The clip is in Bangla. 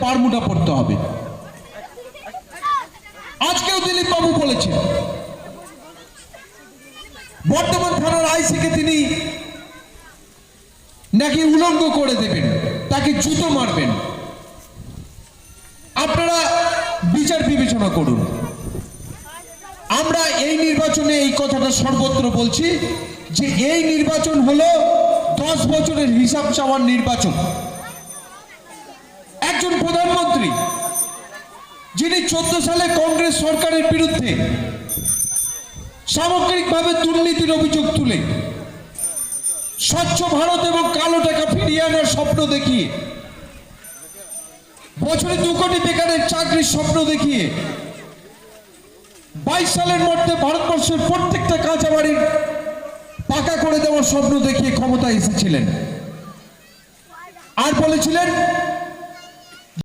বারমুডা পড়তে হবে। আজকেও দিলীপ বাবু বলেছেন বর্তমান থানার আইসিকে তিনি নাকি উলঙ্গ করে দেবেন, তাকে জুতো মারবেন। আপনারা বিচার বিবেচনা করুন। আমরা এই নির্বাচনে এই কথাটা সর্বত্র বলছি যে এই নির্বাচন হলো 10 বছরের হিসাব চাওয়ার নির্বাচন। একজন প্রধানমন্ত্রী যিনি 14 সালে কংগ্রেস সরকারের বিরুদ্ধে সামগ্রিকভাবে দুর্নীতির অভিযোগ তুলে স্বচ্ছ ভারত এবং কালো টাকা ফিরিয়ে আনার স্বপ্ন দেখিয়ে, বছরে 2 কোটি বেকারের চাকরির স্বপ্ন দেখিয়ে 22 সালের মধ্যে ভারতবর্ষের প্রত্যেকটা কাঁচা বাড়ির পাকা করে দেওয়ার স্বপ্ন দেখিয়ে ক্ষমতায় এসেছিলেন। আর বলেছিলেন